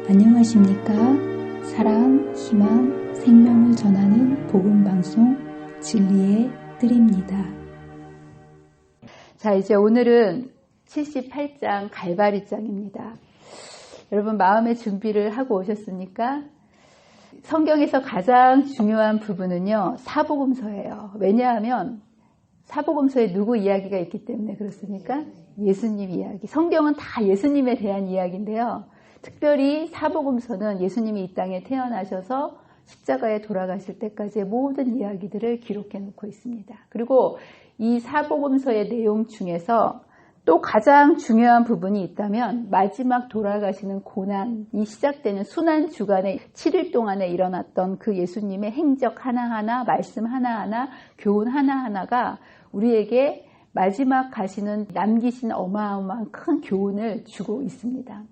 안녕하십니까? 사랑, 희망, 생명을 전하는 복음방송 진리의 뜰입니다. 자, 이제 오늘은 78장 갈바리장입니다. 여러분 마음의 준비를 하고 오셨습니까? 성경에서 가장 중요한 부분은요, 사복음서예요. 왜냐하면 사복음서에 누구 이야기가 있기 때문에 그렇습니까? 예수님 이야기. 성경은 다 예수님에 대한 이야기인데요. 특별히 사복음서는 예수님이 이 땅에 태어나셔서 십자가에 돌아가실 때까지의 모든 이야기들을 기록해 놓고 있습니다. 그리고 이 사복음서의 내용 중에서 또 가장 중요한 부분이 있다면 마지막 돌아가시는 고난이 시작되는 순환 주간의 7일 동안에 일어났던 그 예수님의 행적 하나하나, 말씀 하나하나, 교훈 하나하나가 우리에게 마지막 가시는 남기신 어마어마한 큰 교훈을 주고 있습니다.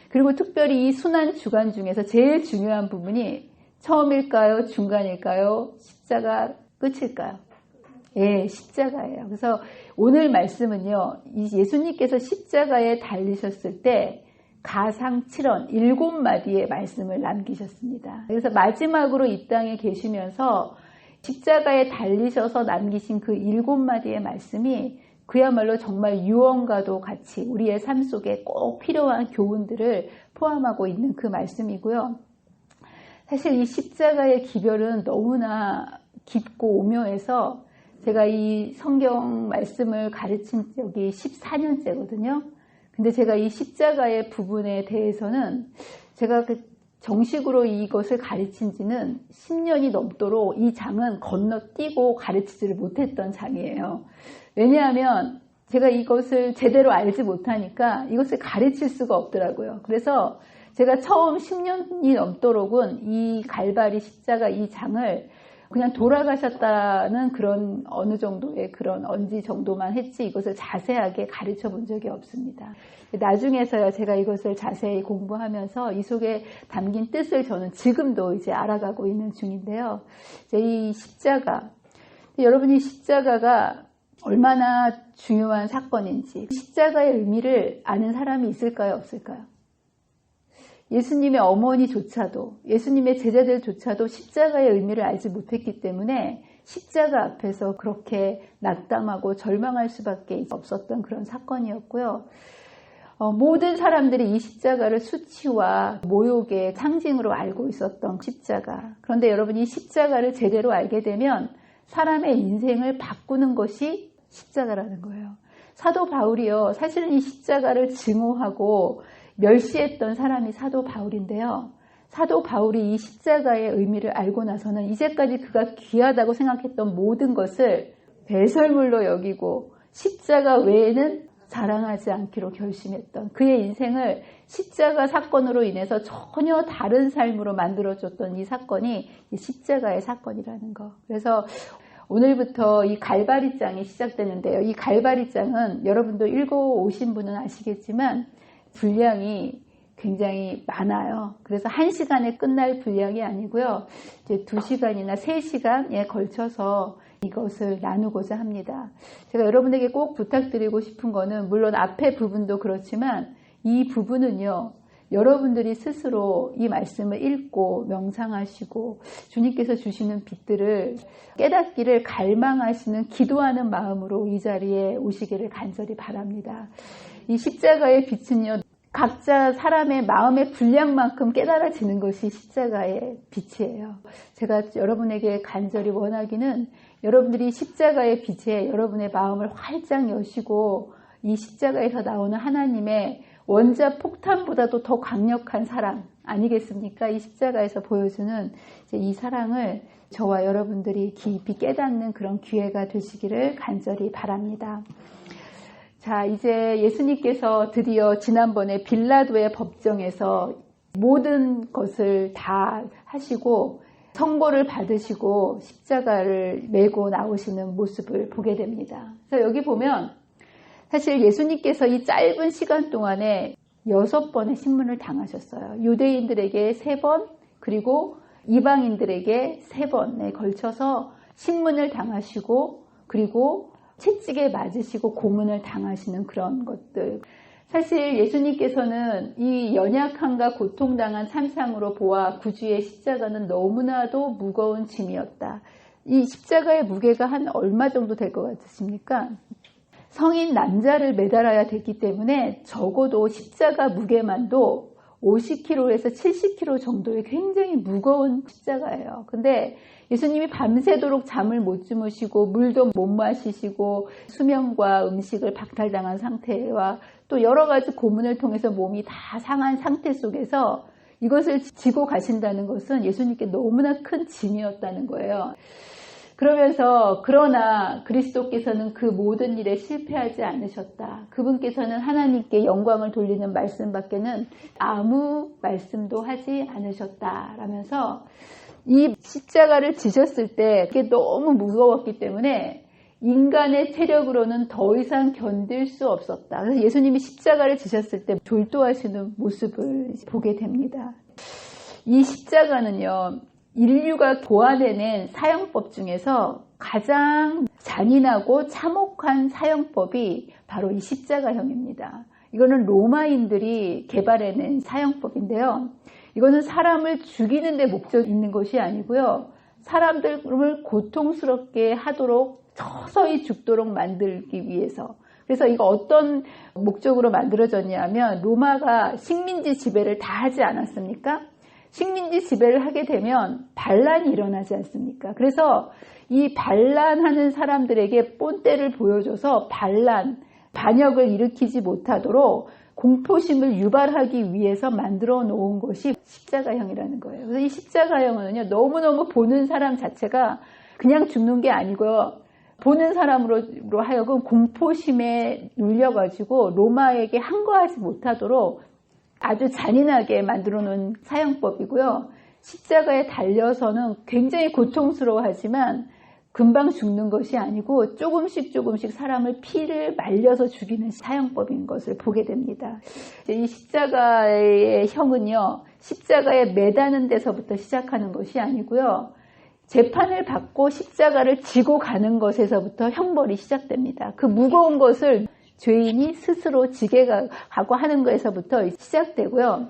그리고 특별히 이 순환 주간 중에서 제일 중요한 부분이 처음일까요? 중간일까요? 십자가 끝일까요? 예, 십자가예요. 그래서 오늘 말씀은요, 이 예수님께서 십자가에 달리셨을 때 가상 7원 7마디의 말씀을 남기셨습니다. 그래서 마지막으로 이 땅에 계시면서 십자가에 달리셔서 남기신 그 7마디의 말씀이 그야말로 정말 유언과도 같이 우리의 삶 속에 꼭 필요한 교훈들을 포함하고 있는 그 말씀이고요. 사실 이 십자가의 기별은 너무나 깊고 오묘해서 제가 이 성경 말씀을 가르친 적이 14년째거든요. 근데 제가 이 십자가의 부분에 대해서는 제가 정식으로 이것을 가르친 지는 10년이 넘도록 이 장은 건너뛰고 가르치지를 못했던 장이에요. 왜냐하면 제가 이것을 제대로 알지 못하니까 이것을 가르칠 수가 없더라고요. 그래서 제가 처음 10년이 넘도록은 이 갈바리 십자가 이 장을 그냥 돌아가셨다는 그런 어느 정도의 그런 언지 정도만 했지 이것을 자세하게 가르쳐 본 적이 없습니다. 나중에서야 제가 이것을 자세히 공부하면서 이 속에 담긴 뜻을 저는 지금도 이제 알아가고 있는 중인데요. 이제 이 십자가, 여러분이 십자가가 얼마나 중요한 사건인지, 십자가의 의미를 아는 사람이 있을까요, 없을까요? 예수님의 어머니조차도, 예수님의 제자들조차도 십자가의 의미를 알지 못했기 때문에 십자가 앞에서 그렇게 낙담하고 절망할 수밖에 없었던 그런 사건이었고요. 모든 사람들이 이 십자가를 수치와 모욕의 상징으로 알고 있었던 십자가. 그런데 여러분이 십자가를 제대로 알게 되면 사람의 인생을 바꾸는 것이 십자가라는 거예요. 사도 바울이요, 사실은 이 십자가를 증오하고 멸시했던 사람이 사도 바울인데요. 사도 바울이 이 십자가의 의미를 알고 나서는 이제까지 그가 귀하다고 생각했던 모든 것을 배설물로 여기고 십자가 외에는 자랑하지 않기로 결심했던 그의 인생을 십자가 사건으로 인해서 전혀 다른 삶으로 만들어줬던 이 사건이 이 십자가의 사건이라는 거. 그래서 오늘부터 이 갈바리장이 시작되는데요. 이 갈바리장은 여러분도 읽어 오신 분은 아시겠지만 분량이 굉장히 많아요. 그래서 1시간에 끝날 분량이 아니고요. 이제 2시간이나 3시간에 걸쳐서 이것을 나누고자 합니다. 제가 여러분에게 꼭 부탁드리고 싶은 거는 물론 앞에 부분도 그렇지만 이 부분은요. 여러분들이 스스로 이 말씀을 읽고 명상하시고 주님께서 주시는 빛들을 깨닫기를 갈망하시는 기도하는 마음으로 이 자리에 오시기를 간절히 바랍니다. 이 십자가의 빛은요. 각자 사람의 마음의 분량만큼 깨달아지는 것이 십자가의 빛이에요. 제가 여러분에게 간절히 원하기는 여러분들이 십자가의 빛에 여러분의 마음을 활짝 여시고 이 십자가에서 나오는 하나님의 원자 폭탄보다도 더 강력한 사랑 아니겠습니까? 이 십자가에서 보여주는 이 사랑을 저와 여러분들이 깊이 깨닫는 그런 기회가 되시기를 간절히 바랍니다. 자, 이제 예수님께서 드디어 지난번에 빌라도의 법정에서 모든 것을 다 하시고 선고를 받으시고 십자가를 메고 나오시는 모습을 보게 됩니다. 그래서 여기 보면 사실 예수님께서 이 짧은 시간 동안에 6번의 신문을 당하셨어요. 유대인들에게 3번, 그리고 이방인들에게 3번에 걸쳐서 신문을 당하시고, 그리고 채찍에 맞으시고 고문을 당하시는 그런 것들. 사실 예수님께서는 이 연약함과 고통당한 참상으로 보아 구주의 십자가는 너무나도 무거운 짐이었다. 이 십자가의 무게가 한 얼마 정도 될 것 같으십니까? 성인 남자를 매달아야 됐기 때문에 적어도 십자가 무게만도 50kg에서 70kg 정도의 굉장히 무거운 십자가예요. 근데 예수님이 밤새도록 잠을 못 주무시고 물도 못 마시시고 수면과 음식을 박탈당한 상태와 또 여러 가지 고문을 통해서 몸이 다 상한 상태 속에서 이것을 지고 가신다는 것은 예수님께 너무나 큰 짐이었다는 거예요. 그러면서 그러나 그리스도께서는 그 모든 일에 실패하지 않으셨다. 그분께서는 하나님께 영광을 돌리는 말씀밖에는 아무 말씀도 하지 않으셨다. 라면서 이 십자가를 지셨을 때 그게 너무 무거웠기 때문에 인간의 체력으로는 더 이상 견딜 수 없었다. 그래서 예수님이 십자가를 지셨을 때 졸도하시는 모습을 보게 됩니다. 이 십자가는요, 인류가 고안해낸 사형법 중에서 가장 잔인하고 참혹한 사형법이 바로 이 십자가형입니다. 이거는 로마인들이 개발해낸 사형법인데요. 이거는 사람을 죽이는 데 목적이 있는 것이 아니고요. 사람들을 고통스럽게 하도록 서서히 죽도록 만들기 위해서. 그래서 이거 어떤 목적으로 만들어졌냐면 로마가 식민지 지배를 다 하지 않았습니까? 식민지 지배를 하게 되면 반란이 일어나지 않습니까? 그래서 이 반란하는 사람들에게 본때를 보여줘서 반역을 일으키지 못하도록 공포심을 유발하기 위해서 만들어 놓은 것이 십자가형이라는 거예요. 그래서 이 십자가형은요, 너무너무 보는 사람 자체가 그냥 죽는 게 아니고요. 보는 사람으로 하여금 공포심에 눌려가지고 로마에게 항거하지 못하도록 아주 잔인하게 만들어 놓은 사형법이고요. 십자가에 달려서는 굉장히 고통스러워하지만 금방 죽는 것이 아니고 조금씩 사람을 피를 말려서 죽이는 사형법인 것을 보게 됩니다. 이 십자가의 형은요, 십자가에 매다는 데서부터 시작하는 것이 아니고요. 재판을 받고 십자가를 지고 가는 것에서부터 형벌이 시작됩니다. 그 무거운 것을 죄인이 스스로 지게 가고 하는 것에서부터 시작되고요.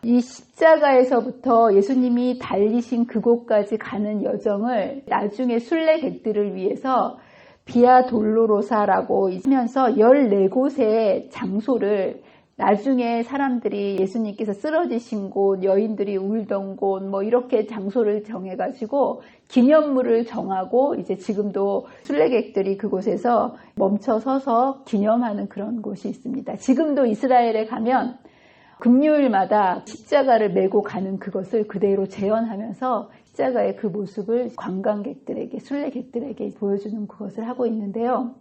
이 십자가에서부터 예수님이 달리신 그곳까지 가는 여정을 나중에 순례객들을 위해서 비아 돌로로사라고 하면서 14곳의 장소를 나중에 사람들이 예수님께서 쓰러지신 곳, 여인들이 울던 곳, 이렇게 장소를 정해가지고 기념물을 정하고 이제 지금도 순례객들이 그곳에서 멈춰 서서 기념하는 그런 곳이 있습니다. 지금도 이스라엘에 가면 금요일마다 십자가를 메고 가는 그것을 그대로 재현하면서 십자가의 그 모습을 관광객들에게, 순례객들에게 보여주는 그것을 하고 있는데요.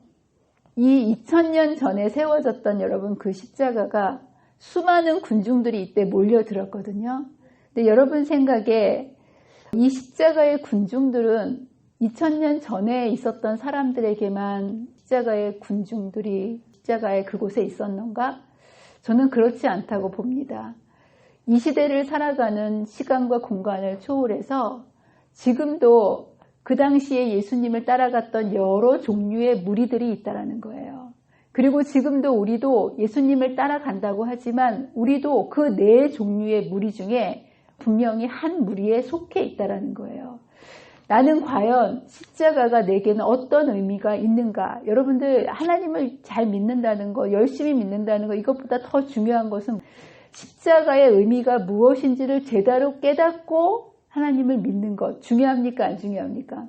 이 2000년 전에 세워졌던 여러분 그 십자가가 수많은 군중들이 이때 몰려들었거든요. 근데 여러분 생각에 이 십자가의 군중들은 2000년 전에 있었던 사람들에게만 십자가의 군중들이 십자가의 그곳에 있었는가? 저는 그렇지 않다고 봅니다. 이 시대를 살아가는 시간과 공간을 초월해서 지금도 그 당시에 예수님을 따라갔던 여러 종류의 무리들이 있다라는 거예요. 그리고 지금도 우리도 예수님을 따라간다고 하지만 우리도 그 네 종류의 무리 중에 분명히 한 무리에 속해 있다라는 거예요. 나는 과연 십자가가 내게는 어떤 의미가 있는가? 여러분들 하나님을 잘 믿는다는 거, 열심히 믿는다는 거, 이것보다 더 중요한 것은 십자가의 의미가 무엇인지를 제대로 깨닫고 하나님을 믿는 것 중요합니까? 안 중요합니까?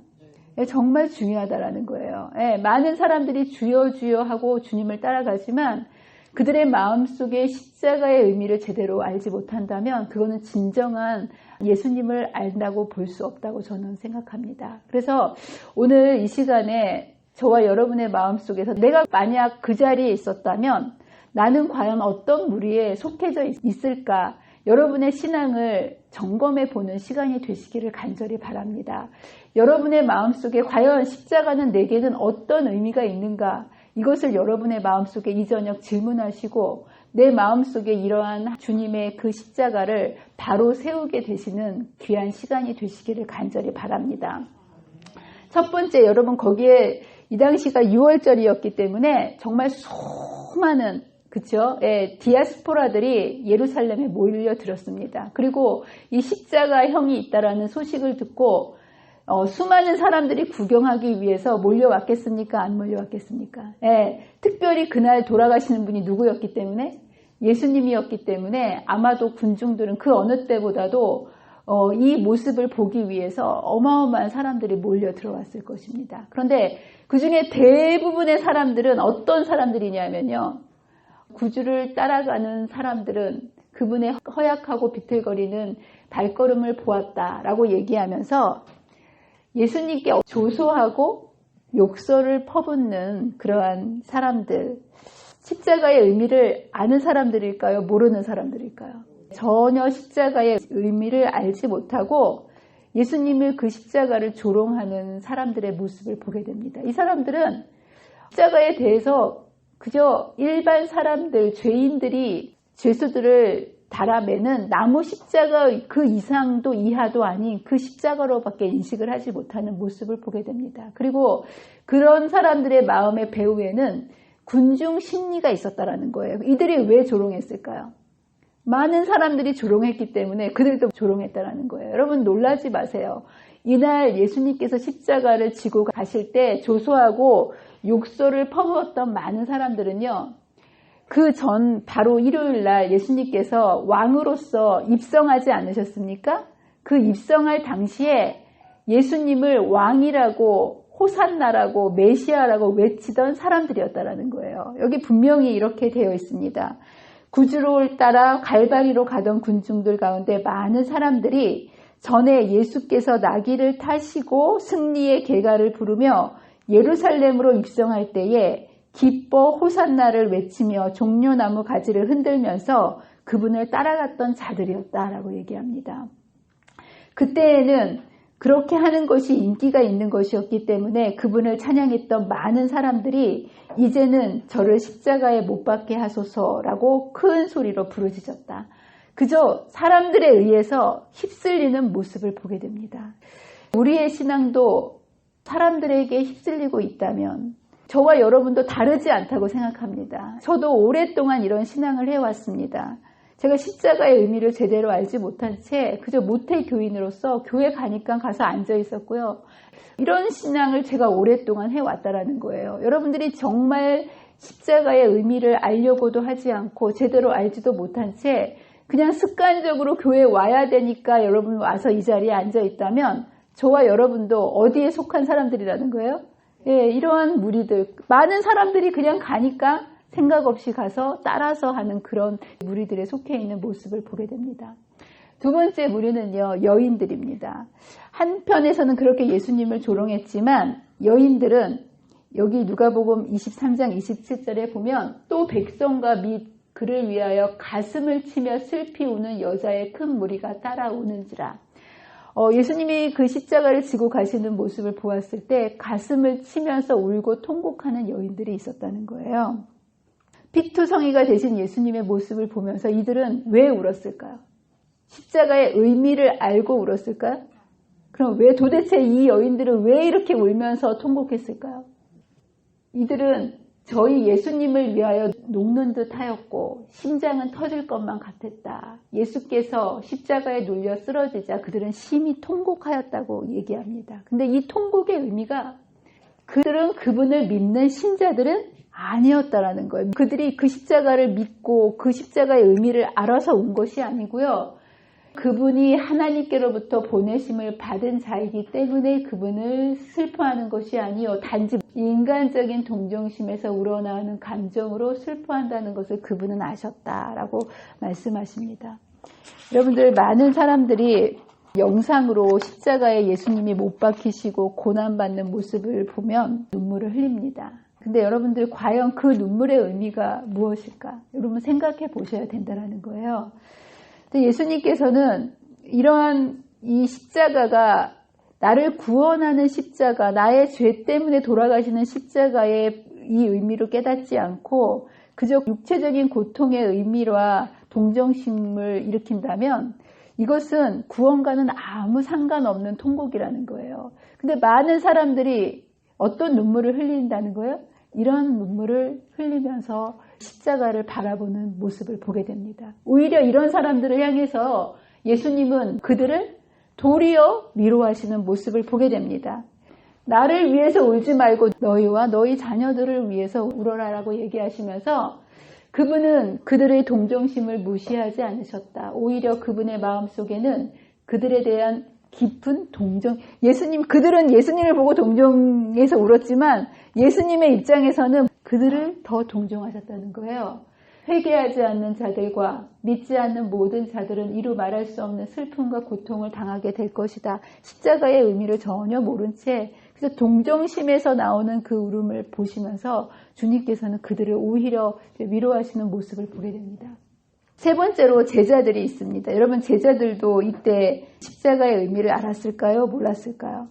정말 중요하다라는 거예요. 많은 사람들이 주여 주여 하고 주님을 따라가지만 그들의 마음속에 십자가의 의미를 제대로 알지 못한다면 그거는 진정한 예수님을 안다고 볼 수 없다고 저는 생각합니다. 그래서 오늘 이 시간에 저와 여러분의 마음속에서 내가 만약 그 자리에 있었다면 나는 과연 어떤 무리에 속해져 있을까? 여러분의 신앙을 점검해 보는 시간이 되시기를 간절히 바랍니다. 여러분의 마음속에 과연 십자가는 내게는 어떤 의미가 있는가? 이것을 여러분의 마음속에 이 저녁 질문하시고 내 마음속에 이러한 주님의 그 십자가를 바로 세우게 되시는 귀한 시간이 되시기를 간절히 바랍니다. 첫 번째, 여러분 거기에 이 당시가 6월절이었기 때문에 정말 수많은 그쵸? 예, 디아스포라들이 예루살렘에 몰려들었습니다. 그리고 이 십자가형이 있다라는 소식을 듣고 수많은 사람들이 구경하기 위해서 몰려왔겠습니까? 안 몰려왔겠습니까? 예, 특별히 그날 돌아가시는 분이 누구였기 때문에? 예수님이었기 때문에 아마도 군중들은 그 어느 때보다도 이 모습을 보기 위해서 어마어마한 사람들이 몰려 들어왔을 것입니다. 그런데 그 중에 대부분의 사람들은 어떤 사람들이냐면요. 구주를 따라가는 사람들은 그분의 허약하고 비틀거리는 발걸음을 보았다라고 얘기하면서 예수님께 조소하고 욕설을 퍼붓는 그러한 사람들, 십자가의 의미를 아는 사람들일까요? 모르는 사람들일까요? 전혀 십자가의 의미를 알지 못하고 예수님을 그 십자가를 조롱하는 사람들의 모습을 보게 됩니다. 이 사람들은 십자가에 대해서 그저 일반 사람들, 죄인들이 죄수들을 달아매는 나무 십자가 그 이상도 이하도 아닌 그 십자가로밖에 인식을 하지 못하는 모습을 보게 됩니다. 그리고 그런 사람들의 마음의 배후에는 군중 심리가 있었다라는 거예요. 이들이 왜 조롱했을까요? 많은 사람들이 조롱했기 때문에 그들도 조롱했다라는 거예요. 여러분 놀라지 마세요. 이날 예수님께서 십자가를 지고 가실 때 조소하고 욕설을 퍼부었던 많은 사람들은요. 그 전 바로 일요일 날 예수님께서 왕으로서 입성하지 않으셨습니까? 그 입성할 당시에 예수님을 왕이라고 호산나라고 메시아라고 외치던 사람들이었다라는 거예요. 여기 분명히 이렇게 되어 있습니다. 구주를 따라 갈바리로 가던 군중들 가운데 많은 사람들이 전에 예수께서 나귀를 타시고 승리의 계가를 부르며 예루살렘으로 입성할 때에 기뻐 호산나를 외치며 종려나무 가지를 흔들면서 그분을 따라갔던 자들이었다라고 얘기합니다. 그때에는 그렇게 하는 것이 인기가 있는 것이었기 때문에 그분을 찬양했던 많은 사람들이 이제는 저를 십자가에 못 박게 하소서라고 큰 소리로 부르짖었다. 그저 사람들에 의해서 휩쓸리는 모습을 보게 됩니다. 우리의 신앙도 사람들에게 휩쓸리고 있다면 저와 여러분도 다르지 않다고 생각합니다. 저도 오랫동안 이런 신앙을 해왔습니다. 제가 십자가의 의미를 제대로 알지 못한 채 그저 모태 교인으로서 교회 가니까 가서 앉아 있었고요. 이런 신앙을 제가 오랫동안 해왔다라는 거예요. 여러분들이 정말 십자가의 의미를 알려고도 하지 않고 제대로 알지도 못한 채 그냥 습관적으로 교회에 와야 되니까 여러분 와서 이 자리에 앉아 있다면 저와 여러분도 어디에 속한 사람들이라는 거예요? 예, 이러한 무리들, 많은 사람들이 그냥 가니까 생각 없이 가서 따라서 하는 그런 무리들에 속해 있는 모습을 보게 됩니다. 두 번째 무리는요, 여인들입니다. 한편에서는 그렇게 예수님을 조롱했지만 여인들은 여기 누가복음 23장 27절에 보면 또 백성과 및 그를 위하여 가슴을 치며 슬피 우는 여자의 큰 무리가 따라오는지라. 예수님이 그 십자가를 지고 가시는 모습을 보았을 때 가슴을 치면서 울고 통곡하는 여인들이 있었다는 거예요. 피투성이가 되신 예수님의 모습을 보면서 이들은 왜 울었을까요? 십자가의 의미를 알고 울었을까요? 그럼 왜 도대체 이 여인들은 왜 이렇게 울면서 통곡했을까요? 이들은 저희 예수님을 위하여 녹는 듯 하였고 심장은 터질 것만 같았다. 예수께서 십자가에 눌려 쓰러지자 그들은 심히 통곡하였다고 얘기합니다. 근데 이 통곡의 의미가 그들은 그분을 믿는 신자들은 아니었다라는 거예요. 그들이 그 십자가를 믿고 그 십자가의 의미를 알아서 운 것이 아니고요. 그분이 하나님께로부터 보내심을 받은 자이기 때문에 그분을 슬퍼하는 것이 아니요 단지 인간적인 동정심에서 우러나오는 감정으로 슬퍼한다는 것을 그분은 아셨다라고 말씀하십니다. 여러분들 많은 사람들이 영상으로 십자가에 예수님이 못 박히시고 고난받는 모습을 보면 눈물을 흘립니다. 근데 여러분들 과연 그 눈물의 의미가 무엇일까? 여러분 생각해 보셔야 된다는 거예요. 예수님께서는 이러한 이 십자가가 나를 구원하는 십자가, 나의 죄 때문에 돌아가시는 십자가의 이 의미로 깨닫지 않고 그저 육체적인 고통의 의미와 동정심을 일으킨다면 이것은 구원과는 아무 상관없는 통곡이라는 거예요. 근데 많은 사람들이 어떤 눈물을 흘린다는 거예요? 이런 눈물을 흘리면서 십자가를 바라보는 모습을 보게 됩니다. 오히려 이런 사람들을 향해서 예수님은 그들을 도리어 위로하시는 모습을 보게 됩니다. 나를 위해서 울지 말고 너희와 너희 자녀들을 위해서 울어라라고 얘기하시면서 그분은 그들의 동정심을 무시하지 않으셨다. 오히려 그분의 마음속에는 그들에 대한 깊은 동정, 그들은 예수님을 보고 동정해서 울었지만 예수님의 입장에서는 그들을 더 동정하셨다는 거예요. 회개하지 않는 자들과 믿지 않는 모든 자들은 이루 말할 수 없는 슬픔과 고통을 당하게 될 것이다. 십자가의 의미를 전혀 모른 채 그래서 동정심에서 나오는 그 울음을 보시면서 주님께서는 그들을 오히려 위로하시는 모습을 보게 됩니다. 세 번째로 제자들이 있습니다. 여러분 제자들도 이때 십자가의 의미를 알았을까요? 몰랐을까요?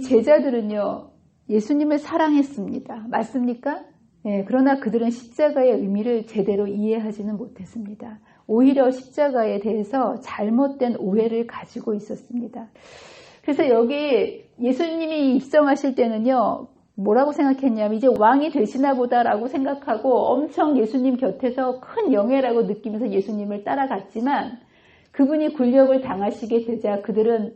제자들은요 예수님을 사랑했습니다. 맞습니까? 네, 그러나 그들은 십자가의 의미를 제대로 이해하지는 못했습니다. 오히려 십자가에 대해서 잘못된 오해를 가지고 있었습니다. 그래서 여기 예수님이 입성하실 때는요 뭐라고 생각했냐면 이제 왕이 되시나 보다라고 생각하고 엄청 예수님 곁에서 큰 영예라고 느끼면서 예수님을 따라갔지만 그분이 굴욕을 당하시게 되자 그들은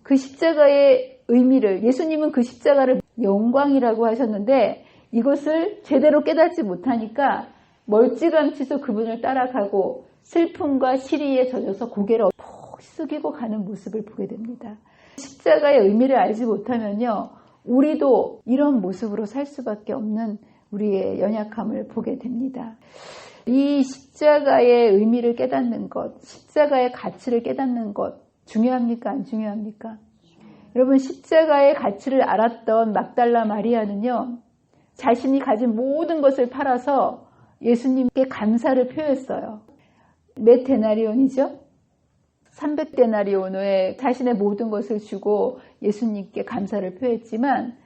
그 십자가의 의미를, 예수님은 그 십자가를 영광이라고 하셨는데 이것을 제대로 깨닫지 못하니까 멀찌감치서 그분을 따라가고 슬픔과 시리에 젖어서 고개를 푹 숙이고 가는 모습을 보게 됩니다. 십자가의 의미를 알지 못하면요 우리도 이런 모습으로 살 수밖에 없는 우리의 연약함을 보게 됩니다. 이 십자가의 의미를 깨닫는 것, 십자가의 가치를 깨닫는 것 중요합니까? 안 중요합니까? 여러분 십자가의 가치를 알았던 막달라 마리아는요 자신이 가진 모든 것을 팔아서 예수님께 감사를 표했어요. 몇 데나리온이죠? 300데나리온에 자신의 모든 것을 주고 예수님께 감사를 표했지만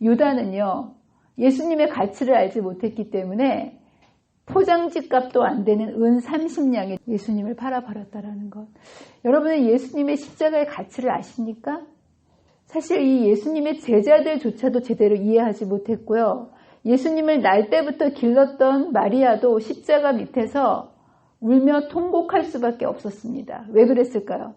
유다는요 예수님의 가치를 알지 못했기 때문에 포장지 값도 안 되는 은 30냥에 예수님을 팔아버렸다라는 것. 여러분은 예수님의 십자가의 가치를 아십니까? 사실 이 예수님의 제자들조차도 제대로 이해하지 못했고요. 예수님을 날 때부터 길렀던 마리아도 십자가 밑에서 울며 통곡할 수밖에 없었습니다. 왜 그랬을까요?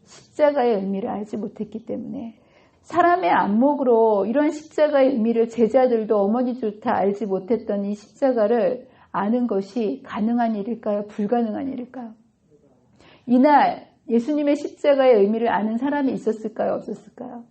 십자가의 의미를 알지 못했기 때문에. 사람의 안목으로 이런 십자가의 의미를 제자들도 어머니도 다 알지 못했던 이 십자가를 아는 것이 가능한 일일까요? 불가능한 일일까요? 이날 예수님의 십자가의 의미를 아는 사람이 있었을까요? 없었을까요?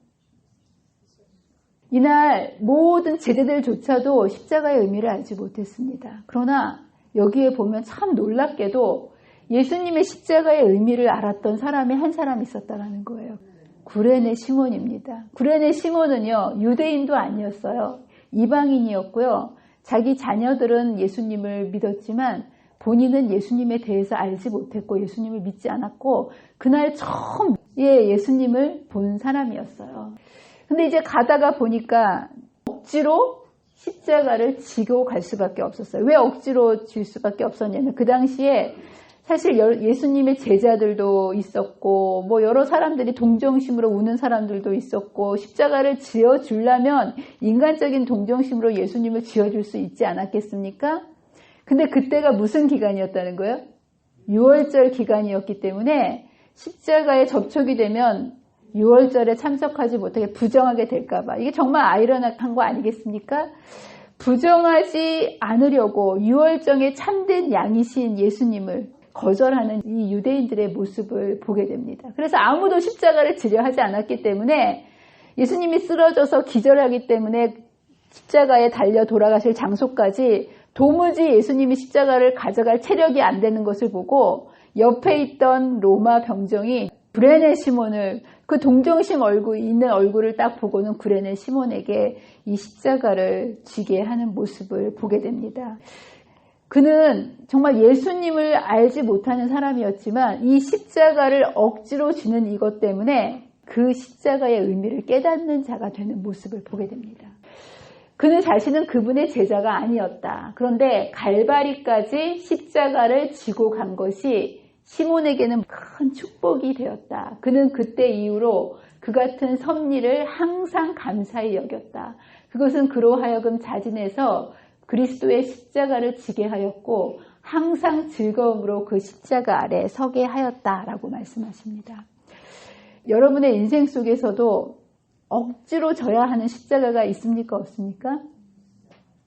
이날 모든 제자들조차도 십자가의 의미를 알지 못했습니다. 그러나 여기에 보면 참 놀랍게도 예수님의 십자가의 의미를 알았던 사람이 한 사람 있었다는 거예요. 구레네 시몬입니다. 구레네 시몬은요 유대인도 아니었어요. 이방인이었고요. 자기 자녀들은 예수님을 믿었지만 본인은 예수님에 대해서 알지 못했고 예수님을 믿지 않았고 그날 처음 예수님을 본 사람이었어요. 근데 이제 가다가 보니까 억지로 십자가를 지고 갈 수밖에 없었어요. 왜 억지로 질 수밖에 없었냐면 그 당시에 사실 예수님의 제자들도 있었고 뭐 여러 사람들이 동정심으로 우는 사람들도 있었고 십자가를 지어주려면 인간적인 동정심으로 예수님을 지어줄 수 있지 않았겠습니까? 근데 그때가 무슨 기간이었다는 거예요? 6월절 기간이었기 때문에 십자가에 접촉이 되면 6월절에 참석하지 못하게 부정하게 될까봐 이게 정말 아이러니한 거 아니겠습니까? 부정하지 않으려고 6월절에 참된 양이신 예수님을 거절하는 이 유대인들의 모습을 보게 됩니다. 그래서 아무도 십자가를 지려 하지 않았기 때문에 예수님이 쓰러져서 기절하기 때문에 십자가에 달려 돌아가실 장소까지 도무지 예수님이 십자가를 가져갈 체력이 안 되는 것을 보고 옆에 있던 로마 병정이 구레네 시몬을 그 동정심 있는 얼굴을 딱 보고는 구레네 시몬에게 이 십자가를 쥐게 하는 모습을 보게 됩니다. 그는 정말 예수님을 알지 못하는 사람이었지만 이 십자가를 억지로 지는 이것 때문에 그 십자가의 의미를 깨닫는 자가 되는 모습을 보게 됩니다. 그는 자신은 그분의 제자가 아니었다. 그런데 갈바리까지 십자가를 지고 간 것이 시몬에게는 큰 축복이 되었다. 그는 그때 이후로 그 같은 섭리를 항상 감사히 여겼다. 그것은 그로 하여금 자진해서 그리스도의 십자가를 지게 하였고 항상 즐거움으로 그 십자가 아래 서게 하였다라고 말씀하십니다. 여러분의 인생 속에서도 억지로 져야 하는 십자가가 있습니까? 없습니까?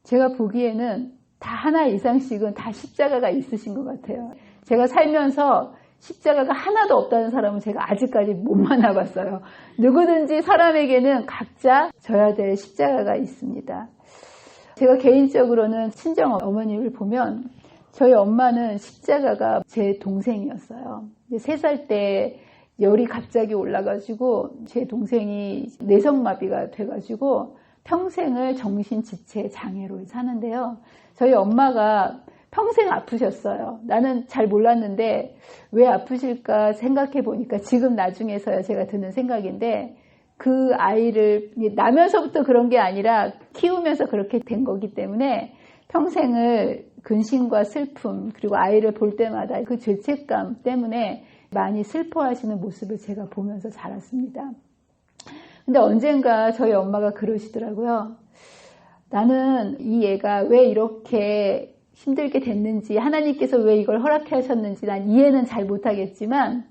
제가 보기에는 다 하나 이상씩은 다 십자가가 있으신 것 같아요. 제가 살면서 십자가가 하나도 없다는 사람은 제가 아직까지 못 만나봤어요. 누구든지 사람에게는 각자 져야 될 십자가가 있습니다. 제가 개인적으로는 친정 어머님을 보면 저희 엄마는 십자가가 제 동생이었어요. 3살 때 열이 갑자기 올라가지고 제 동생이 내성마비가 돼가지고 평생을 정신지체 장애로 사는데요. 저희 엄마가 평생 아프셨어요. 나는 잘 몰랐는데 왜 아프실까 생각해 보니까 지금 나중에서야 제가 드는 생각인데 그 아이를 나면서부터 그런 게 아니라 키우면서 그렇게 된 거기 때문에 평생을 근심과 슬픔 그리고 아이를 볼 때마다 그 죄책감 때문에 많이 슬퍼하시는 모습을 제가 보면서 자랐습니다. 근데 언젠가 저희 엄마가 그러시더라고요. 나는 이 애가 왜 이렇게 힘들게 됐는지 하나님께서 왜 이걸 허락해 하셨는지 난 이해는 잘 못하겠지만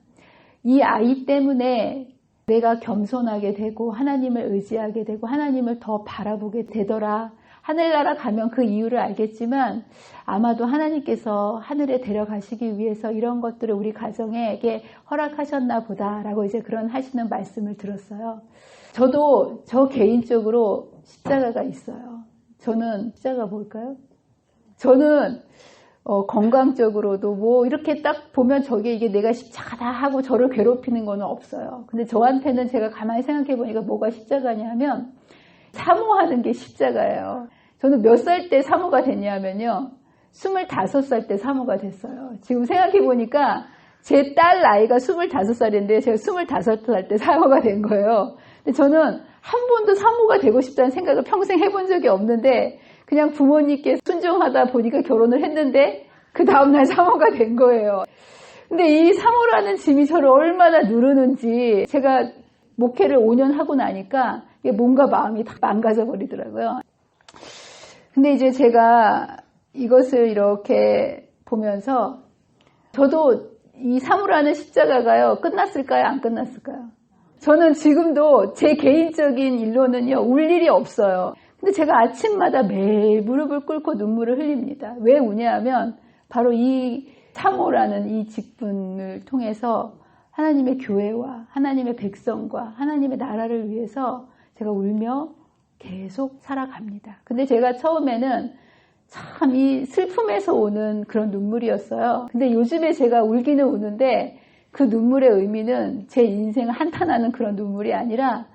이 아이 때문에 내가 겸손하게 되고 하나님을 의지하게 되고 하나님을 더 바라보게 되더라. 하늘나라 가면 그 이유를 알겠지만 아마도 하나님께서 하늘에 데려가시기 위해서 이런 것들을 우리 가정에게 허락하셨나 보다라고 이제 그런 하시는 말씀을 들었어요. 저도 저 개인적으로 십자가가 있어요. 저는 십자가 뭘까요? 저는 건강적으로도 뭐 이렇게 딱 보면 저게 이게 내가 십자가다 하고 저를 괴롭히는 거는 없어요. 근데 저한테는 제가 가만히 생각해 보니까 뭐가 십자가냐 하면 사모하는 게 십자가예요. 저는 몇 살 때 사모가 됐냐면요. 25살 때 사모가 됐어요. 지금 생각해 보니까 제 딸 나이가 25살인데 제가 25살 때 사모가 된 거예요. 근데 저는 한 번도 사모가 되고 싶다는 생각을 평생 해본 적이 없는데 그냥 부모님께 순종하다 보니까 결혼을 했는데 그 다음날 사모가 된 거예요. 근데 이 사모라는 짐이 저를 얼마나 누르는지 제가 목회를 5년 하고 나니까 몸과 마음이 다 망가져 버리더라고요. 근데 이제 제가 이것을 이렇게 보면서 저도 이 사모라는 십자가가요 끝났을까요? 안 끝났을까요? 저는 지금도 제 개인적인 일로는요 울 일이 없어요. 근데 제가 아침마다 매일 무릎을 꿇고 눈물을 흘립니다. 왜 우냐 하면 바로 이 사모라는 이 직분을 통해서 하나님의 교회와 하나님의 백성과 하나님의 나라를 위해서 제가 울며 계속 살아갑니다. 근데 제가 처음에는 참 이 슬픔에서 오는 그런 눈물이었어요. 근데 요즘에 제가 울기는 우는데 그 눈물의 의미는 제 인생을 한탄하는 그런 눈물이 아니라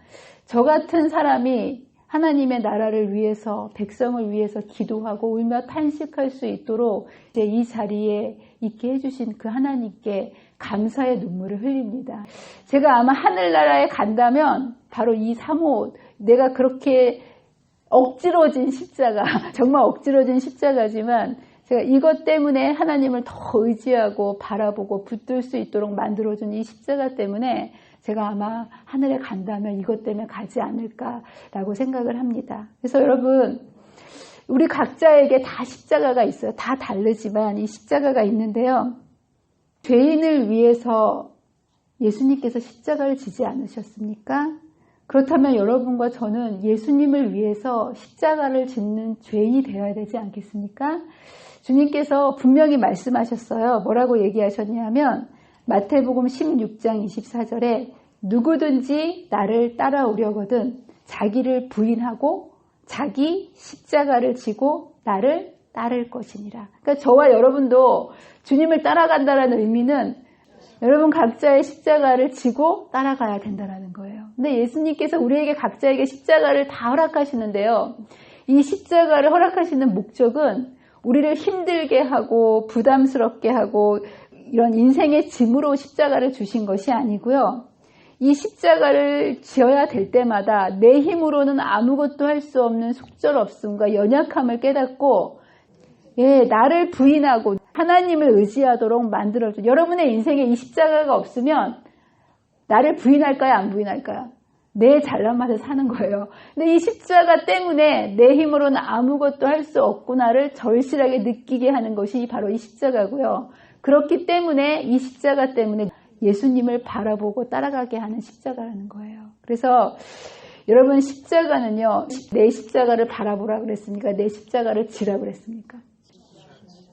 저 같은 사람이 하나님의 나라를 위해서 백성을 위해서 기도하고 울며 탄식할 수 있도록 이제 이 자리에 있게 해주신 그 하나님께 감사의 눈물을 흘립니다. 제가 아마 하늘나라에 간다면 바로 이 사모 내가 그렇게 억지러진 십자가 정말 억지러진 십자가지만 제가 이것 때문에 하나님을 더 의지하고 바라보고 붙들 수 있도록 만들어준 이 십자가 때문에 제가 아마 하늘에 간다면 이것 때문에 가지 않을까라고 생각을 합니다. 그래서 여러분 우리 각자에게 다 십자가가 있어요. 다 다르지만 이 십자가가 있는데요. 죄인을 위해서 예수님께서 십자가를 지지 않으셨습니까? 그렇다면 여러분과 저는 예수님을 위해서 십자가를 짓는 죄인이 되어야 되지 않겠습니까? 주님께서 분명히 말씀하셨어요. 뭐라고 얘기하셨냐면 마태복음 16장 24절에 누구든지 나를 따라오려거든 자기를 부인하고 자기 십자가를 지고 나를 따를 것이니라. 그러니까 저와 여러분도 주님을 따라간다는 의미는 여러분 각자의 십자가를 지고 따라가야 된다는 거예요. 근데 예수님께서 우리에게 각자에게 십자가를 다 허락하시는데요. 이 십자가를 허락하시는 목적은 우리를 힘들게 하고 부담스럽게 하고 이런 인생의 짐으로 십자가를 주신 것이 아니고요. 이 십자가를 지어야 될 때마다 내 힘으로는 아무것도 할 수 없는 속절없음과 연약함을 깨닫고 나를 부인하고 하나님을 의지하도록 만들어줘. 여러분의 인생에 이 십자가가 없으면 나를 부인할까요? 안 부인할까요? 내 잘난 맛에 사는 거예요. 근데 이 십자가 때문에 내 힘으로는 아무것도 할 수 없구나를 절실하게 느끼게 하는 것이 바로 이 십자가고요. 그렇기 때문에 이 십자가 때문에 예수님을 바라보고 따라가게 하는 십자가라는 거예요. 그래서 여러분, 십자가는요, 내 십자가를 바라보라 그랬습니까? 내 십자가를 지라 그랬습니까?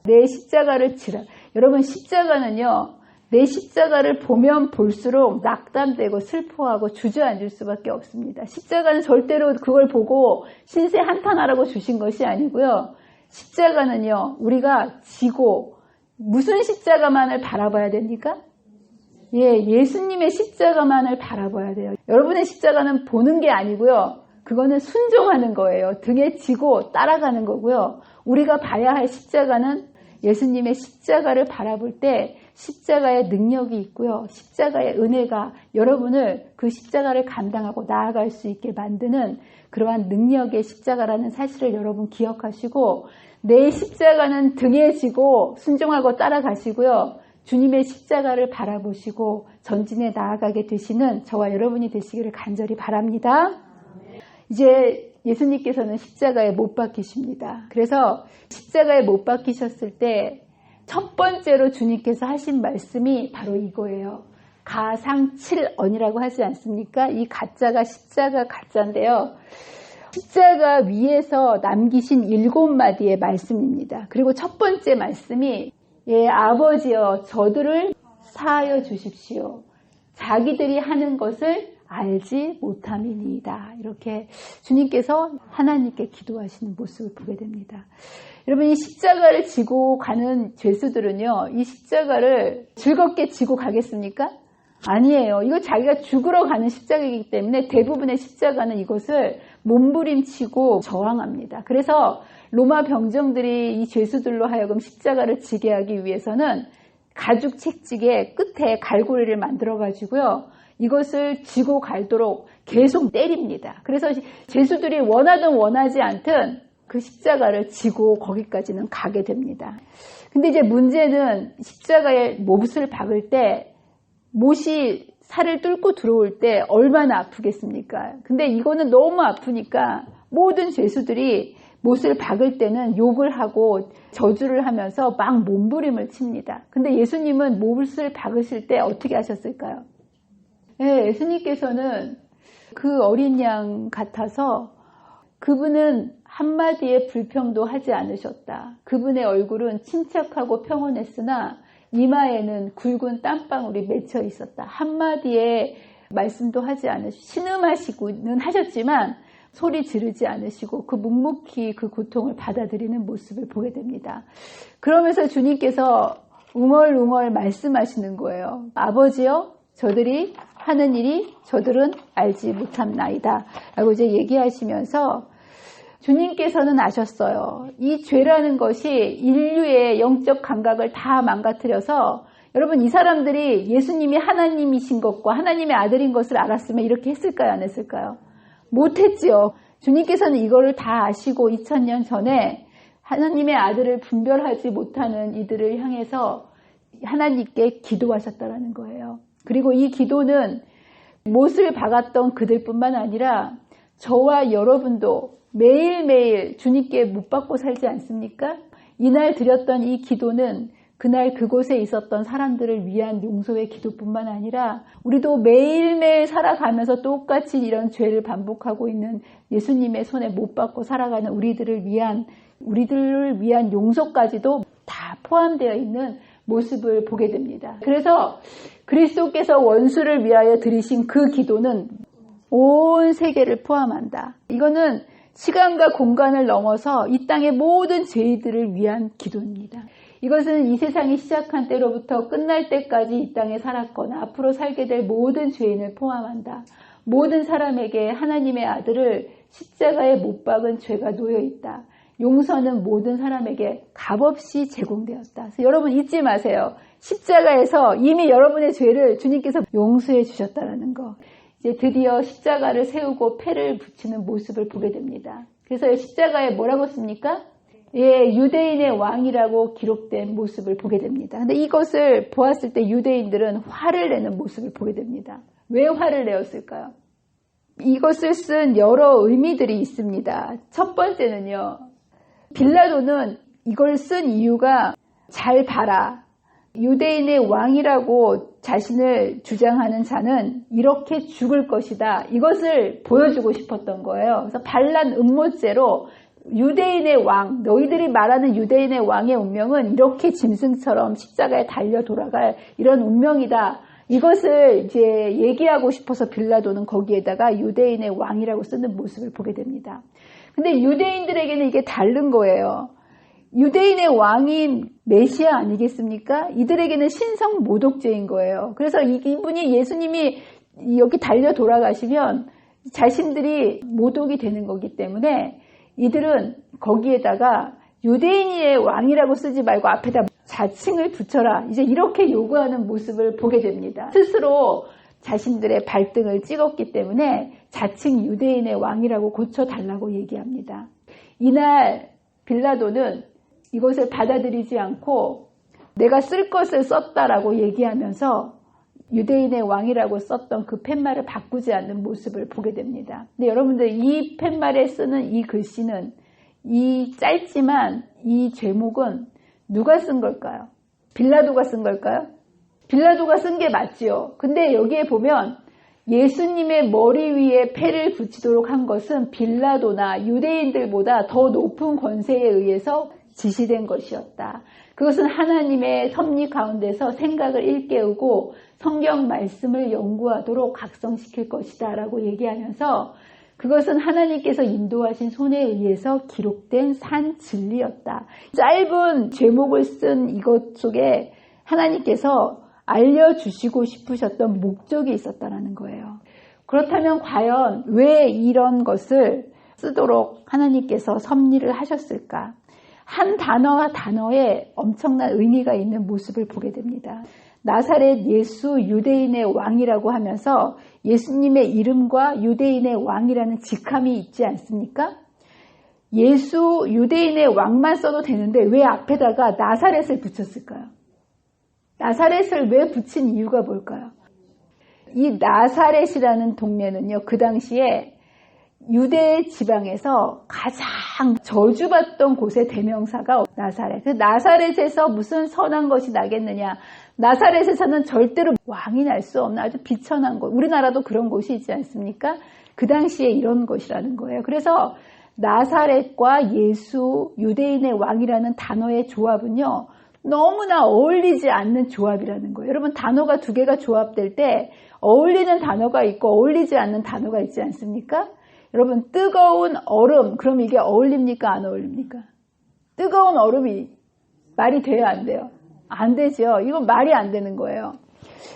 내 십자가를 지라. 여러분, 십자가는요, 내 십자가를 보면 볼수록 낙담되고 슬퍼하고 주저앉을 수밖에 없습니다. 십자가는 절대로 그걸 보고 신세 한탄하라고 주신 것이 아니고요. 십자가는요, 우리가 지고 무슨 십자가만을 바라봐야 됩니까? 예수님의 십자가만을 바라봐야 돼요. 여러분의 십자가는 보는 게 아니고요. 그거는 순종하는 거예요. 등에 지고 따라가는 거고요. 우리가 봐야 할 십자가는 예수님의 십자가를 바라볼 때 십자가의 능력이 있고요. 십자가의 은혜가 여러분을 그 십자가를 감당하고 나아갈 수 있게 만드는 그러한 능력의 십자가라는 사실을 여러분 기억하시고, 내 십자가는 등에 지고 순종하고 따라가시고요. 주님의 십자가를 바라보시고 전진해 나아가게 되시는 저와 여러분이 되시기를 간절히 바랍니다. 이제 예수님께서는 십자가에 못 박히십니다. 그래서 십자가에 못 박히셨을 때 첫 번째로 주님께서 하신 말씀이 바로 이거예요. 가상칠언이라고 하지 않습니까? 이 가짜가 십자가 가짜인데요. 십자가 위에서 남기신 7마디의 말씀입니다. 그리고 첫 번째 말씀이 아버지여 저들을 사하여 주십시오. 자기들이 하는 것을 알지 못함이니이다. 이렇게 주님께서 하나님께 기도하시는 모습을 보게 됩니다. 여러분, 이 십자가를 지고 가는 죄수들은요, 이 십자가를 즐겁게 지고 가겠습니까? 아니에요. 이거 자기가 죽으러 가는 십자가이기 때문에 대부분의 십자가는 이것을 몸부림치고 저항합니다. 그래서 로마 병정들이 이 죄수들로 하여금 십자가를 지게 하기 위해서는 가죽 채찍에 끝에 갈고리를 만들어 가지고요, 이것을 지고 갈도록 계속 때립니다. 그래서 죄수들이 원하든 원하지 않든 그 십자가를 지고 거기까지는 가게 됩니다. 근데 이제 문제는 십자가에 못을 박을 때 못이 살을 뚫고 들어올 때 얼마나 아프겠습니까? 근데 이거는 너무 아프니까 모든 죄수들이 못을 박을 때는 욕을 하고 저주를 하면서 막 몸부림을 칩니다. 근데 예수님은 못을 박으실 때 어떻게 하셨을까요? 예수님께서는 그 어린 양 같아서 그분은 한마디의 불평도 하지 않으셨다. 그분의 얼굴은 침착하고 평온했으나 이마에는 굵은 땀방울이 맺혀 있었다. 한마디의 말씀도 하지 않으시고 신음하시고는 하셨지만 소리 지르지 않으시고 그 묵묵히 그 고통을 받아들이는 모습을 보게 됩니다. 그러면서 주님께서 웅얼웅얼 말씀하시는 거예요. 아버지여 저들이 하는 일이 저들은 알지 못함나이다 라고 이제 얘기하시면서 주님께서는 아셨어요. 이 죄라는 것이 인류의 영적 감각을 다 망가뜨려서, 여러분, 이 사람들이 예수님이 하나님이신 것과 하나님의 아들인 것을 알았으면 이렇게 했을까요? 안 했을까요? 못했지요. 주님께서는 이거를 다 아시고 2000년 전에 하나님의 아들을 분별하지 못하는 이들을 향해서 하나님께 기도하셨다는 거예요. 그리고 이 기도는 못을 박았던 그들뿐만 아니라 저와 여러분도 매일매일 주님께 못 받고 살지 않습니까? 이날 드렸던 이 기도는 그날 그곳에 있었던 사람들을 위한 용서의 기도뿐만 아니라 우리도 매일매일 살아가면서 똑같이 이런 죄를 반복하고 있는 예수님의 손에 못 받고 살아가는 우리들을 위한 용서까지도 다 포함되어 있는 모습을 보게 됩니다. 그래서 그리스도께서 원수를 위하여 드리신 그 기도는 온 세계를 포함한다. 이거는 시간과 공간을 넘어서 이 땅의 모든 죄인들을 위한 기도입니다. 이것은 이 세상이 시작한 때로부터 끝날 때까지 이 땅에 살았거나 앞으로 살게 될 모든 죄인을 포함한다. 모든 사람에게 하나님의 아들을 십자가에 못 박은 죄가 놓여 있다. 용서는 모든 사람에게 값없이 제공되었다. 그래서 여러분 잊지 마세요. 십자가에서 이미 여러분의 죄를 주님께서 용서해 주셨다는 거. 이제 드디어 십자가를 세우고 패를 붙이는 모습을 보게 됩니다. 그래서 십자가에 뭐라고 씁니까? 유대인의 왕이라고 기록된 모습을 보게 됩니다. 근데 이것을 보았을 때 유대인들은 화를 내는 모습을 보게 됩니다. 왜 화를 내었을까요? 이것을 쓴 여러 의미들이 있습니다. 첫 번째는요. 빌라도는 이걸 쓴 이유가 잘 봐라. 유대인의 왕이라고 자신을 주장하는 자는 이렇게 죽을 것이다. 이것을 보여주고 싶었던 거예요. 그래서 반란 음모죄로 유대인의 왕, 너희들이 말하는 유대인의 왕의 운명은 이렇게 짐승처럼 십자가에 달려 돌아갈 이런 운명이다. 이것을 이제 얘기하고 싶어서 빌라도는 거기에다가 유대인의 왕이라고 쓰는 모습을 보게 됩니다. 근데 유대인들에게는 이게 다른 거예요. 유대인의 왕인 메시아 아니겠습니까? 이들에게는 신성 모독죄인 거예요. 그래서 이분이 예수님이 여기 달려 돌아가시면 자신들이 모독이 되는 거기 때문에 이들은 거기에다가 유대인의 왕이라고 쓰지 말고 앞에다 자칭을 붙여라. 이제 이렇게 요구하는 모습을 보게 됩니다. 스스로 자신들의 발등을 찍었기 때문에 자칭 유대인의 왕이라고 고쳐달라고 얘기합니다. 이날 빌라도는 이것을 받아들이지 않고 내가 쓸 것을 썼다라고 얘기하면서 유대인의 왕이라고 썼던 그 팻말을 바꾸지 않는 모습을 보게 됩니다. 근데 여러분들 이 팻말에 쓰는 이 글씨는 이 짧지만 이 제목은 누가 쓴 걸까요? 빌라도가 쓴 걸까요? 빌라도가 쓴 게 맞지요. 근데 여기에 보면 예수님의 머리 위에 패를 붙이도록 한 것은 빌라도나 유대인들보다 더 높은 권세에 의해서 지시된 것이었다. 그것은 하나님의 섭리 가운데서 생각을 일깨우고 성경 말씀을 연구하도록 각성시킬 것이다 라고 얘기하면서 그것은 하나님께서 인도하신 손에 의해서 기록된 산 진리였다. 짧은 제목을 쓴 이것 속에 하나님께서 알려주시고 싶으셨던 목적이 있었다는 거예요. 그렇다면 과연 왜 이런 것을 쓰도록 하나님께서 섭리를 하셨을까? 한 단어와 단어에 엄청난 의미가 있는 모습을 보게 됩니다. 나사렛 예수 유대인의 왕이라고 하면서 예수님의 이름과 유대인의 왕이라는 직함이 있지 않습니까? 예수 유대인의 왕만 써도 되는데 왜 앞에다가 나사렛을 붙였을까요? 나사렛을 왜 붙인 이유가 뭘까요? 이 나사렛이라는 동네는요, 그 당시에 유대 지방에서 가장 저주받던 곳의 대명사가 나사렛. 나사렛에서 무슨 선한 것이 나겠느냐. 나사렛에서는 절대로 왕이 날 수 없는 아주 비천한 곳. 우리나라도 그런 곳이 있지 않습니까? 그 당시에 이런 것이라는 거예요. 그래서 나사렛과 예수 유대인의 왕이라는 단어의 조합은요. 너무나 어울리지 않는 조합이라는 거예요. 여러분 단어가 두 개가 조합될 때 어울리는 단어가 있고 어울리지 않는 단어가 있지 않습니까? 여러분 뜨거운 얼음 그럼 이게 어울립니까 안 어울립니까? 뜨거운 얼음이 말이 돼요 안 돼요? 안 되죠. 이건 말이 안 되는 거예요.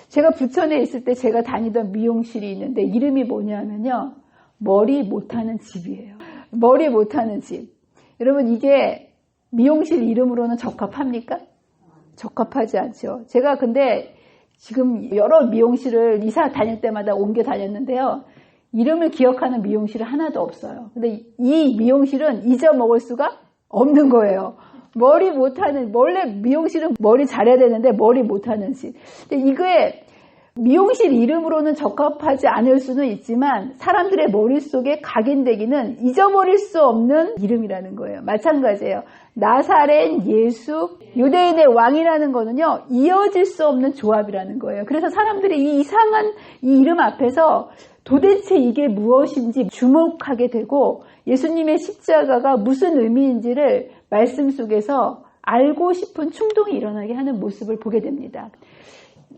제가 부천에 있을 때 제가 다니던 미용실이 있는데 이름이 뭐냐면요. 머리 못하는 집이에요. 머리 못하는 집. 여러분 이게 미용실 이름으로는 적합합니까? 적합하지 않죠. 제가 근데 지금 여러 미용실을 이사 다닐 때마다 옮겨 다녔는데요. 이름을 기억하는 미용실은 하나도 없어요. 근데 이 미용실은 잊어먹을 수가 없는 거예요. 머리 못하는, 원래 미용실은 머리 잘해야 되는데 머리 못하는 집. 근데 이게 미용실 이름으로는 적합하지 않을 수는 있지만 사람들의 머릿속에 각인되기는 잊어버릴 수 없는 이름이라는 거예요. 마찬가지예요. 나사렛 예수 유대인의 왕이라는 거는요. 이어질 수 없는 조합이라는 거예요. 그래서 사람들이 이 이상한 이 이름 앞에서 도대체 이게 무엇인지 주목하게 되고 예수님의 십자가가 무슨 의미인지를 말씀 속에서 알고 싶은 충동이 일어나게 하는 모습을 보게 됩니다.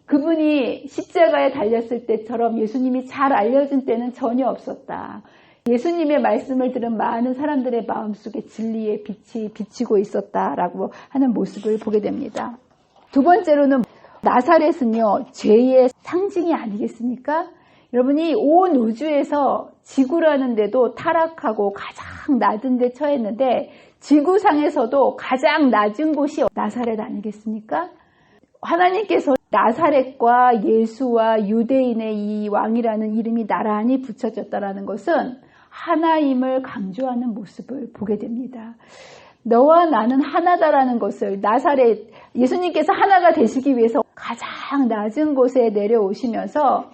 그분이 십자가에 달렸을 때처럼 예수님이 잘 알려진 때는 전혀 없었다. 예수님의 말씀을 들은 많은 사람들의 마음속에 진리의 빛이 비치고 있었다라고 하는 모습을 보게 됩니다. 두 번째로는 나사렛은요, 죄의 상징이 아니겠습니까? 여러분이 온 우주에서 지구라는 데도 타락하고 가장 낮은 데 처했는데 지구상에서도 가장 낮은 곳이 나사렛 아니겠습니까? 하나님께서 나사렛과 예수와 유대인의 이 왕이라는 이름이 나란히 붙여졌다는 것은 하나임을 강조하는 모습을 보게 됩니다. 너와 나는 하나다라는 것을 나사렛, 예수님께서 하나가 되시기 위해서 가장 낮은 곳에 내려오시면서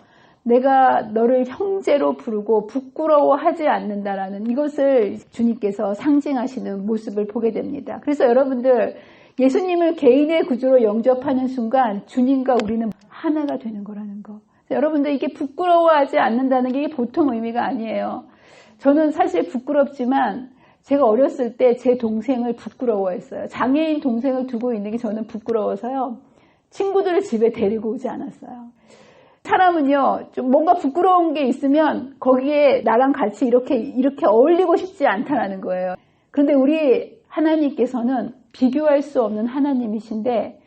내가 너를 형제로 부르고 부끄러워하지 않는다라는 이것을 주님께서 상징하시는 모습을 보게 됩니다. 그래서 여러분들 예수님을 개인의 구주로 영접하는 순간 주님과 우리는 하나가 되는 거라는 거. 여러분들 이게 부끄러워하지 않는다는 게 보통 의미가 아니에요. 저는 사실 부끄럽지만 제가 어렸을 때 제 동생을 부끄러워했어요. 장애인 동생을 두고 있는 게 저는 부끄러워서요. 친구들을 집에 데리고 오지 않았어요. 사람은요, 좀 뭔가 부끄러운 게 있으면 거기에 나랑 같이 이렇게 어울리고 싶지 않다라는 거예요. 그런데 우리 하나님께서는 비교할 수 없는 하나님이신데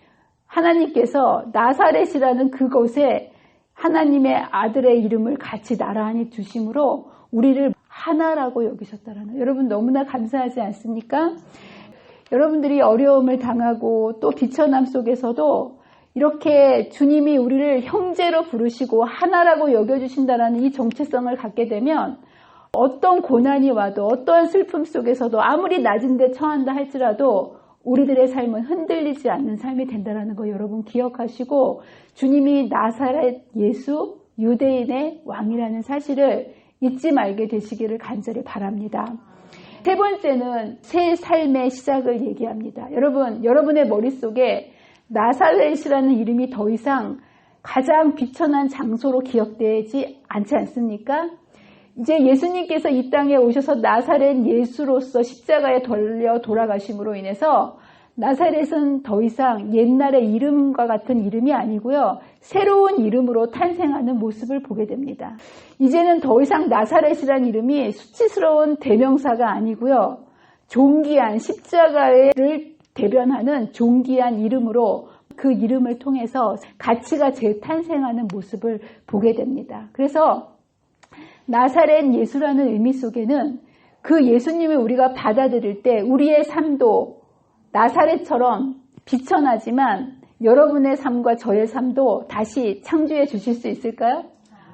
하나님께서 나사렛이라는 그곳에 하나님의 아들의 이름을 같이 나란히 두심으로 우리를 하나라고 여기셨다라는 거예요. 여러분 너무나 감사하지 않습니까? 여러분들이 어려움을 당하고 또 비천함 속에서도 이렇게 주님이 우리를 형제로 부르시고 하나라고 여겨주신다는 이 정체성을 갖게 되면 어떤 고난이 와도 어떠한 슬픔 속에서도 아무리 낮은 데 처한다 할지라도 우리들의 삶은 흔들리지 않는 삶이 된다는 거 여러분 기억하시고 주님이 나사렛 예수 유대인의 왕이라는 사실을 잊지 말게 되시기를 간절히 바랍니다. 세 번째는 새 삶의 시작을 얘기합니다. 여러분의 머릿속에 나사렛이라는 이름이 더 이상 가장 비천한 장소로 기억되지 않지 않습니까? 이제 예수님께서 이 땅에 오셔서 나사렛 예수로서 십자가에 달려 돌아가심으로 인해서 나사렛은 더 이상 옛날의 이름과 같은 이름이 아니고요. 새로운 이름으로 탄생하는 모습을 보게 됩니다. 이제는 더 이상 나사렛이라는 이름이 수치스러운 대명사가 아니고요. 존귀한 십자가를 대변하는 존귀한 이름으로 그 이름을 통해서 가치가 재탄생하는 모습을 보게 됩니다. 그래서 나사렛 예수라는 의미 속에는 그 예수님을 우리가 받아들일 때 우리의 삶도 나사렛처럼 비천하지만 여러분의 삶과 저의 삶도 다시 창조해 주실 수 있을까요?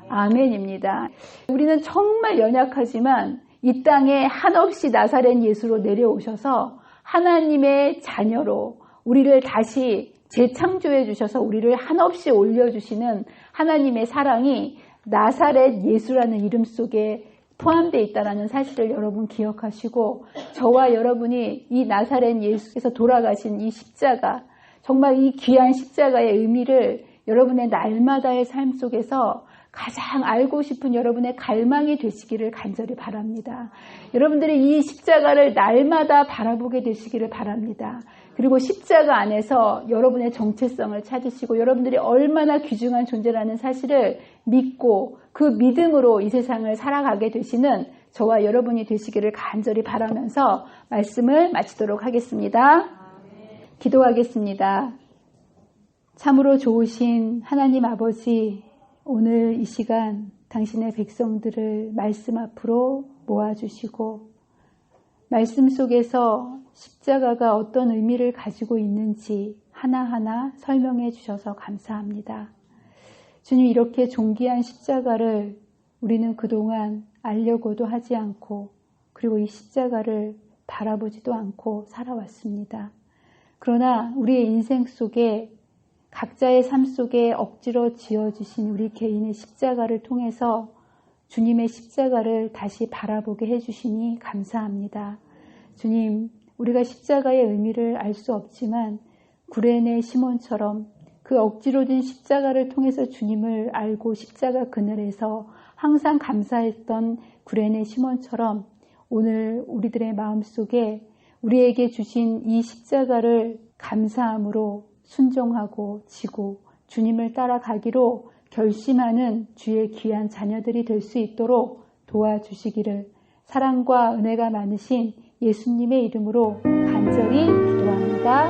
아멘입니다. 우리는 정말 연약하지만 이 땅에 한없이 나사렛 예수로 내려오셔서 하나님의 자녀로 우리를 다시 재창조해 주셔서 우리를 한없이 올려주시는 하나님의 사랑이 나사렛 예수라는 이름 속에 포함되어 있다는 사실을 여러분 기억하시고 저와 여러분이 이 나사렛 예수께서 돌아가신 이 십자가 정말 이 귀한 십자가의 의미를 여러분의 날마다의 삶 속에서 가장 알고 싶은 여러분의 갈망이 되시기를 간절히 바랍니다. 여러분들이 이 십자가를 날마다 바라보게 되시기를 바랍니다. 그리고 십자가 안에서 여러분의 정체성을 찾으시고 여러분들이 얼마나 귀중한 존재라는 사실을 믿고 그 믿음으로 이 세상을 살아가게 되시는 저와 여러분이 되시기를 간절히 바라면서 말씀을 마치도록 하겠습니다. 기도하겠습니다. 참으로 좋으신 하나님 아버지, 오늘 이 시간 당신의 백성들을 말씀 앞으로 모아주시고 말씀 속에서 십자가가 어떤 의미를 가지고 있는지 하나하나 설명해 주셔서 감사합니다. 주님, 이렇게 존귀한 십자가를 우리는 그동안 알려고도 하지 않고 그리고 이 십자가를 바라보지도 않고 살아왔습니다. 그러나 우리의 인생 속에 각자의 삶 속에 억지로 지어주신 우리 개인의 십자가를 통해서 주님의 십자가를 다시 바라보게 해주시니 감사합니다. 주님, 우리가 십자가의 의미를 알 수 없지만 구레네 시몬처럼 그 억지로 진 십자가를 통해서 주님을 알고 십자가 그늘에서 항상 감사했던 구레네 시몬처럼 오늘 우리들의 마음속에 우리에게 주신 이 십자가를 감사함으로 순종하고 지고 주님을 따라가기로 결심하는 주의 귀한 자녀들이 될 수 있도록 도와주시기를 사랑과 은혜가 많으신 예수님의 이름으로 간절히 기도합니다.